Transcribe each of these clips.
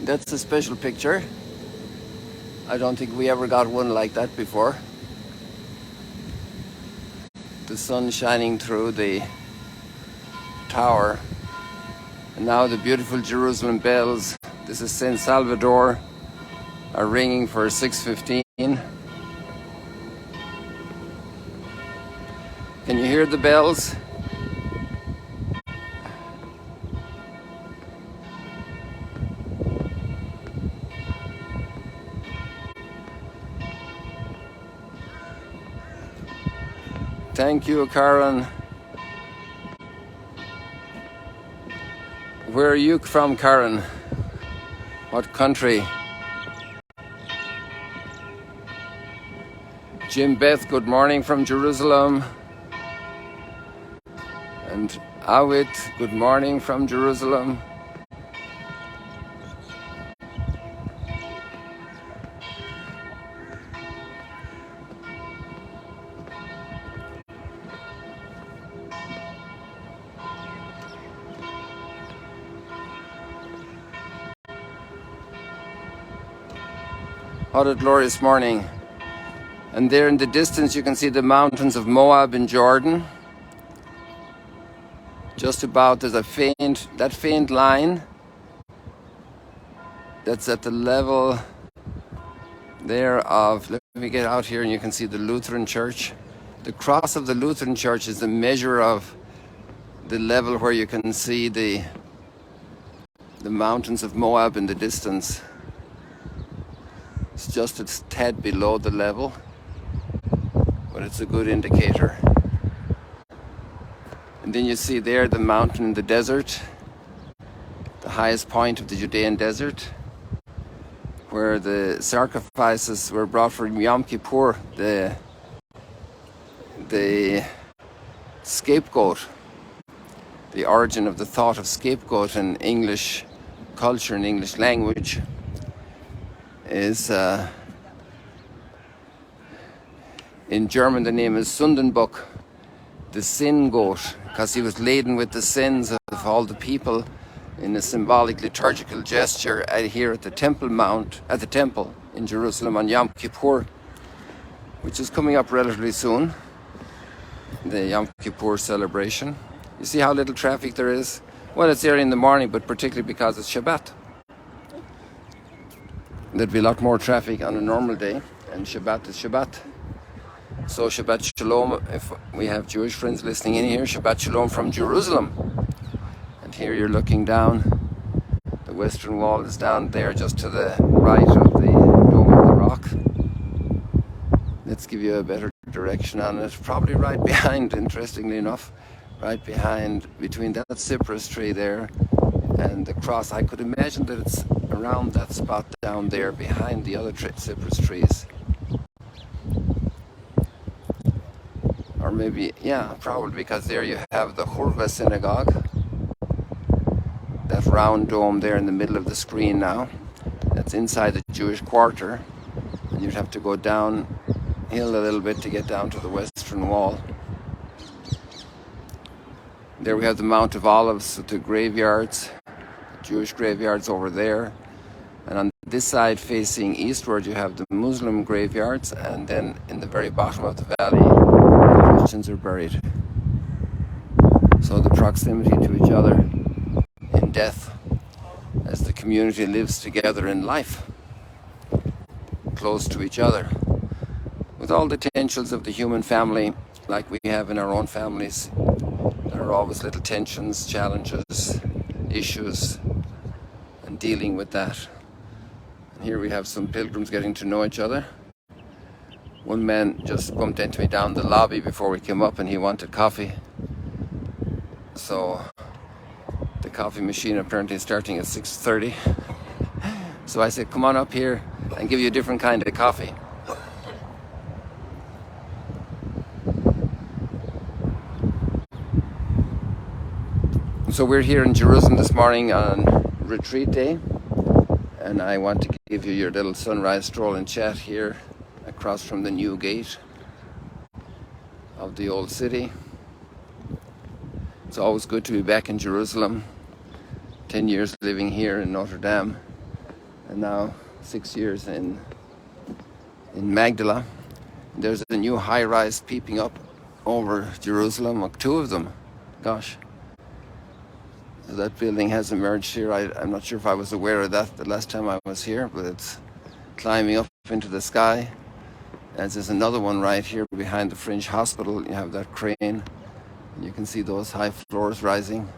That's a special picture. I don't think we ever got one like that before. The sun shining through the tower. And now the beautiful Jerusalem bells. This is St. Salvador, are ringing for 6:15. Can you hear the bells? Thank you, Karen. Where are you from, Karen? What country? Jim Beth, good morning from Jerusalem. And Awit, good morning from Jerusalem. What a glorious morning. And there in the distance you can see the mountains of Moab in Jordan. Just about, there's that faint line that's at the level there of, let me get out here and you can see the Lutheran Church. The cross of the Lutheran Church is the measure of the level where you can see the mountains of Moab in the distance. It's just a tad below the level, but it's a good indicator. And then you see there the mountain in the desert, the highest point of the Judean desert, where the sacrifices were brought for Yom Kippur, the scapegoat. The origin of the thought of scapegoat in English culture and English language is, in German the name is Sündenbock, the sin goat, because he was laden with the sins of all the people in a symbolic liturgical gesture here at the Temple Mount, at the temple in Jerusalem on Yom Kippur, which is coming up relatively soon, the Yom Kippur celebration. You see how little traffic there is? Well, it's early in the morning, but particularly because it's Shabbat. There'd be a lot more traffic on a normal day, and Shabbat is Shabbat. So Shabbat Shalom, if we have Jewish friends listening in here, Shabbat Shalom from Jerusalem. And here you're looking down, the Western Wall is down there just to the right of the Dome of the Rock. Let's give you a better direction on it. Probably right behind, interestingly enough, right behind, between that cypress tree there and the cross. I could imagine that it's around that spot down there behind the other cypress trees. Or maybe, yeah, probably, because there you have the Hurva synagogue, that round dome there in the middle of the screen now. That's inside the Jewish quarter, and you'd have to go downhill a little bit to get down to the Western Wall. There we have the Mount of Olives with the graveyards, Jewish graveyards over there. And on this side facing eastward you have the Muslim graveyards, and then in the very bottom of the valley Christians are buried. So the proximity to each other in death as the community lives together in life, close to each other, with all the tensions of the human family like we have in our own families. There are always little tensions, challenges, issues, and dealing with that. And here we have some pilgrims getting to know each other. One man just bumped into me down the lobby before we came up, and he wanted coffee. So the coffee machine apparently is starting at 6:30. So I said, come on up here and give you a different kind of coffee. So we're here in Jerusalem this morning on retreat day, and I want to give you your little sunrise stroll and chat here across from the new gate of the old city. It's always good to be back in Jerusalem. 10 years living here in Notre Dame, and now 6 years in Magdala. There's a new high-rise peeping up over Jerusalem, like 2 of them. Gosh. So that building has emerged here. I'm not sure if I was aware of that the last time I was here, but it's climbing up into the sky. And there's another one right here behind the Fringe Hospital. You have that crane, and you can see those high floors rising.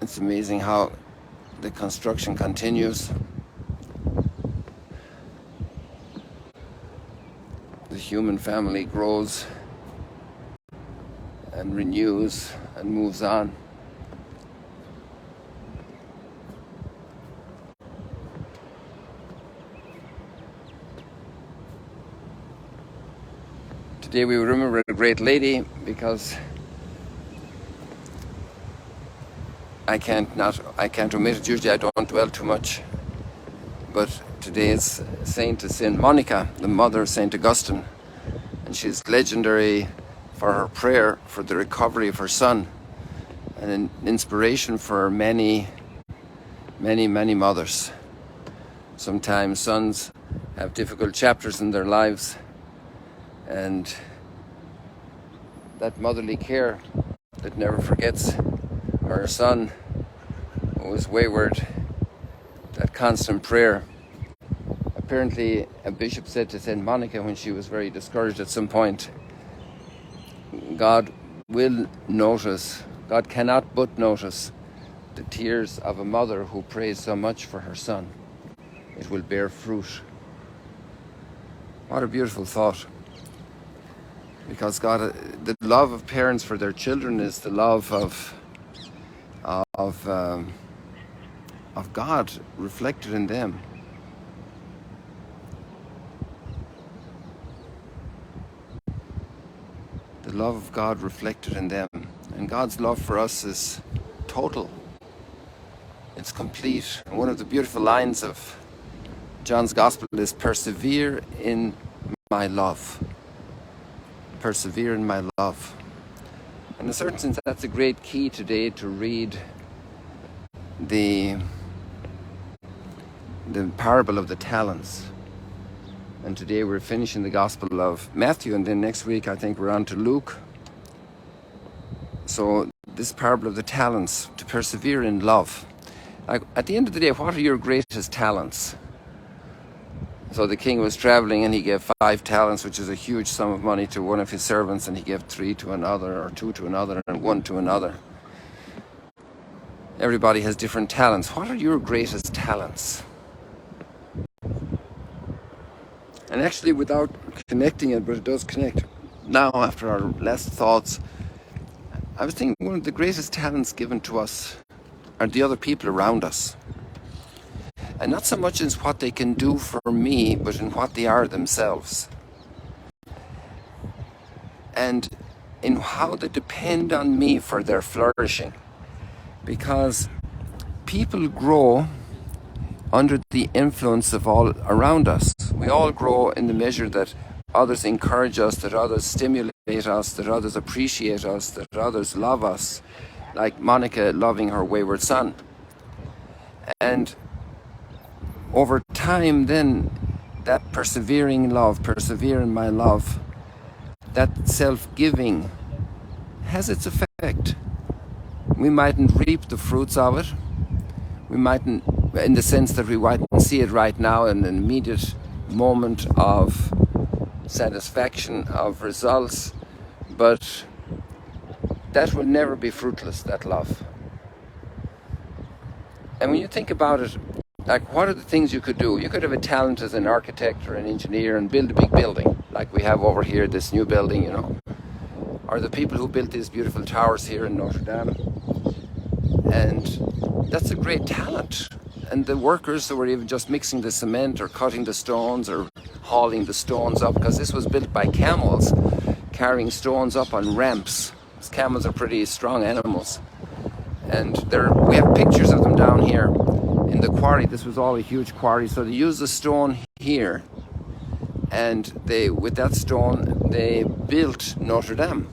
It's amazing how the construction continues. The human family grows and renews and moves on. Today we remember a great lady because I can't omit it. Usually I don't dwell too much, but today is Saint Monica, the mother of Saint Augustine, and she's legendary for her prayer for the recovery of her son, and an inspiration for many mothers. Sometimes sons have difficult chapters in their lives, and that motherly care that never forgets her son who was wayward, that constant prayer. Apparently a bishop said to Saint Monica when she was very discouraged at some point, God will notice, God cannot but notice the tears of a mother who prays so much for her son. It will bear fruit. What a beautiful thought. Because God, the love of parents for their children is the love of God reflected in them. The love of God reflected in them. And God's love for us is total. It's complete. And one of the beautiful lines of John's Gospel is, persevere in my love. Persevere in my love. In a certain sense, that's a great key today to read the parable of the talents. And today we're finishing the Gospel of Matthew, and then next week I think we're on to Luke. So this parable of the talents, to persevere in love. Like, at the end of the day, what are your greatest talents? So the king was traveling and he gave 5 talents, which is a huge sum of money, to one of his servants, and he gave 3 to another, or 2 to another, and 1 to another. Everybody has different talents. What are your greatest talents? And actually, without connecting it, but it does connect. Now, after our last thoughts, I was thinking one of the greatest talents given to us are the other people around us. And not so much in what they can do for me, but in what they are themselves. And in how they depend on me for their flourishing. Because people grow under the influence of all around us. We all grow in the measure that others encourage us, that others stimulate us, that others appreciate us, that others love us. Like Monica loving her wayward son. And over time, then, that persevering love, persevere in my love, that self-giving has its effect. We mightn't reap the fruits of it. We mightn't, in the sense that we mightn't see it right now in an immediate moment of satisfaction, of results, but that will never be fruitless, that love. And when you think about it, like, what are the things you could do? You could have a talent as an architect or an engineer and build a big building, like we have over here, this new building, you know. Or the people who built these beautiful towers here in Notre Dame. And that's a great talent. And the workers who were even just mixing the cement or cutting the stones or hauling the stones up, because this was built by camels, carrying stones up on ramps. These camels are pretty strong animals. And we have pictures of them down here. In the quarry, this was all a huge quarry, so they used the stone here, and with that stone they built Notre Dame.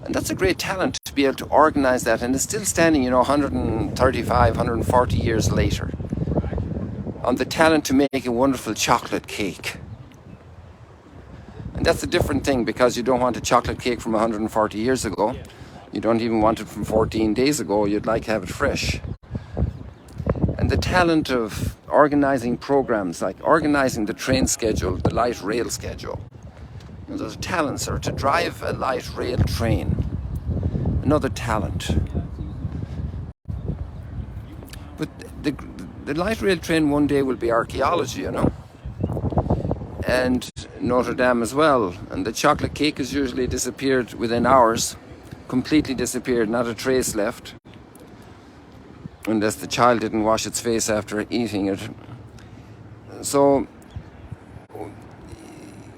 And that's a great talent, to be able to organize that, and it's still standing, you know, 135, 140 years later, on the talent to make a wonderful chocolate cake. And that's a different thing, because you don't want a chocolate cake from 140 years ago. You don't even want it from 14 days ago. You'd like to have it fresh. And the talent of organizing programs, like organizing the train schedule, the light rail schedule. You know, those talents are to drive a light rail train. Another talent. But the light rail train one day will be archaeology, you know. And Notre Dame as well. And the chocolate cake has usually disappeared within hours. Completely disappeared, not a trace left. Unless the child didn't wash its face after eating it. So,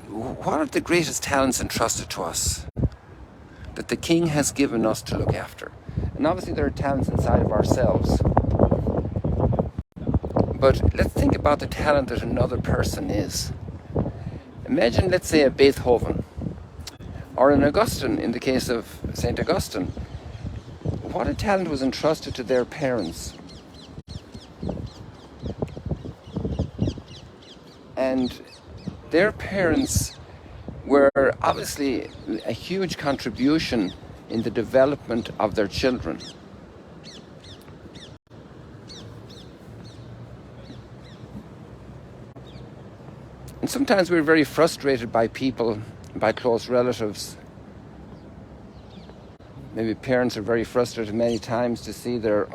what are the greatest talents entrusted to us that the King has given us to look after? And obviously there are talents inside of ourselves. But let's think about the talent that another person is. Imagine, let's say, a Beethoven, or an Augustine, in the case of St. Augustine. What a talent was entrusted to their parents. And their parents were obviously a huge contribution in the development of their children. And sometimes we're very frustrated by people, by close relatives. Maybe parents are very frustrated many times to see their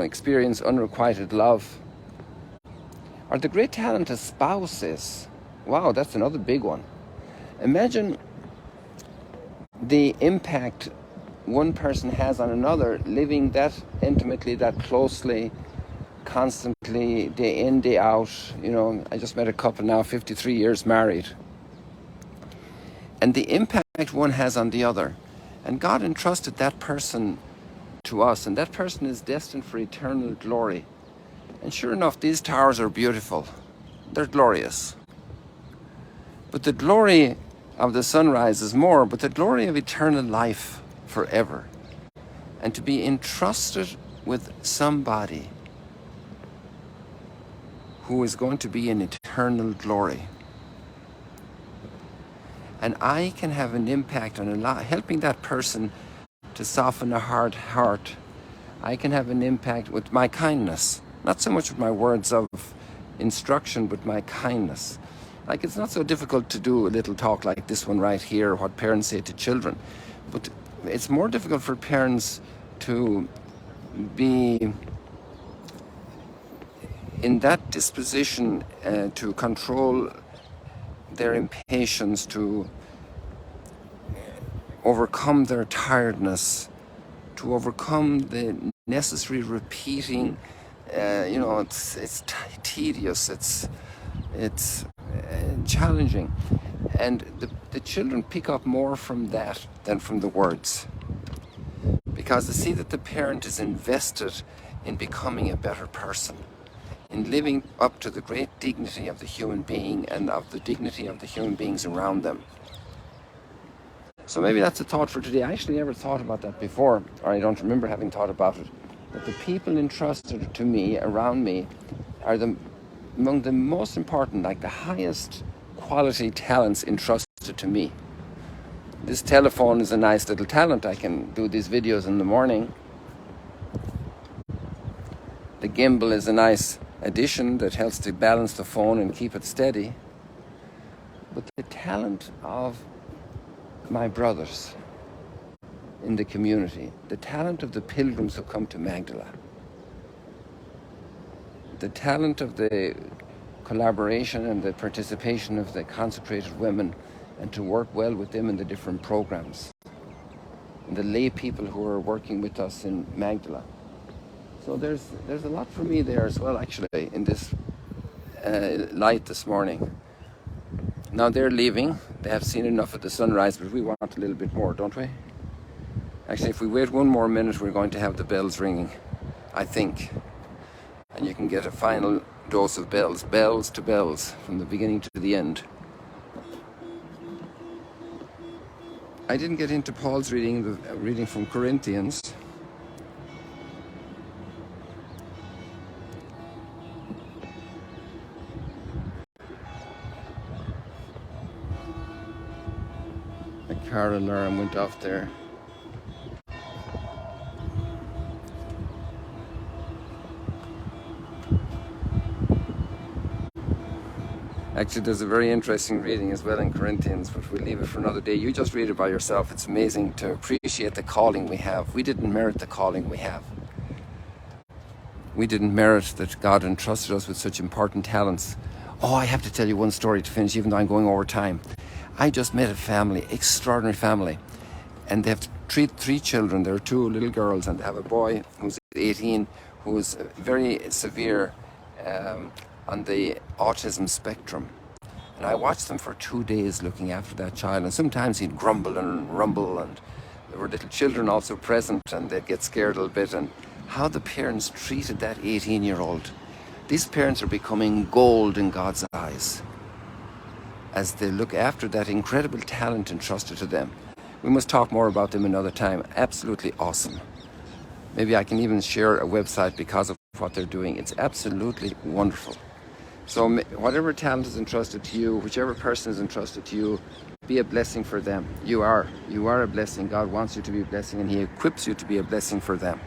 experience unrequited love. Or the great talent a spouse is. Wow, that's another big one. Imagine the impact one person has on another, living that intimately, that closely, constantly, day in, day out. You know, I just met a couple now, 53 years married. And the impact one has on the other. And God entrusted that person to us, and that person is destined for eternal glory. And sure enough, these towers are beautiful. They're glorious. But the glory of the sunrise is more, but the glory of eternal life forever. And to be entrusted with somebody who is going to be in eternal glory. And I can have an impact on a lot, helping that person to soften a hard heart. I can have an impact with my kindness. Not so much with my words of instruction, but my kindness. Like, it's not so difficult to do a little talk like this one right here, what parents say to children. But it's more difficult for parents to be in that disposition to control their impatience, to overcome their tiredness, to overcome the necessary repeating. It's tedious, it's challenging, and the children pick up more from that than from the words, because they see that the parent is invested in becoming a better person, in living up to the great dignity of the human being and of the dignity of the human beings around them. So maybe that's a thought for today. I actually never thought about that before, or I don't remember having thought about it. That the people entrusted to me, around me, are among the most important, like the highest quality talents entrusted to me. This telephone is a nice little talent. I can do these videos in the morning. The gimbal is a nice addition that helps to balance the phone and keep it steady. But the talent of my brothers in the community, the talent of the pilgrims who come to Magdala, the talent of the collaboration and the participation of the consecrated women, and to work well with them in the different programs, and the lay people who are working with us in Magdala. So there's a lot for me there as well, actually, in this light this morning. Now they're leaving. They have seen enough of the sunrise, but we want a little bit more, don't we? Actually, if we wait one more minute, we're going to have the bells ringing, I think. And you can get a final dose of bells, bells to bells, from the beginning to the end. I didn't get into Paul's reading, the reading from Corinthians. The car alarm went off there. Actually, there's a very interesting reading as well in Corinthians, but we'll leave it for another day. You just read it by yourself. It's amazing to appreciate the calling we have. We didn't merit the calling we have. We didn't merit that God entrusted us with such important talents. Oh, I have to tell you one story to finish, even though I'm going over time. I just met a family, extraordinary family, and they have three children. There are two little girls, and they have a boy who's 18, who's very severe on the autism spectrum. And I watched them for 2 days looking after that child, and sometimes he'd grumble and rumble, and there were little children also present, and they'd get scared a little bit, and how the parents treated that 18-year-old. These parents are becoming gold in God's eyes as they look after that incredible talent entrusted to them. We must talk more about them another time. Absolutely awesome. Maybe I can even share a website because of what they're doing. It's absolutely wonderful. So whatever talent is entrusted to you, whichever person is entrusted to you, be a blessing for them. You are a blessing. God wants you to be a blessing, and He equips you to be a blessing for them.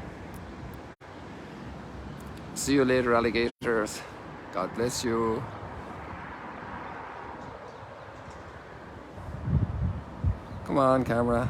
See you later, alligators. God bless you. Come on, camera.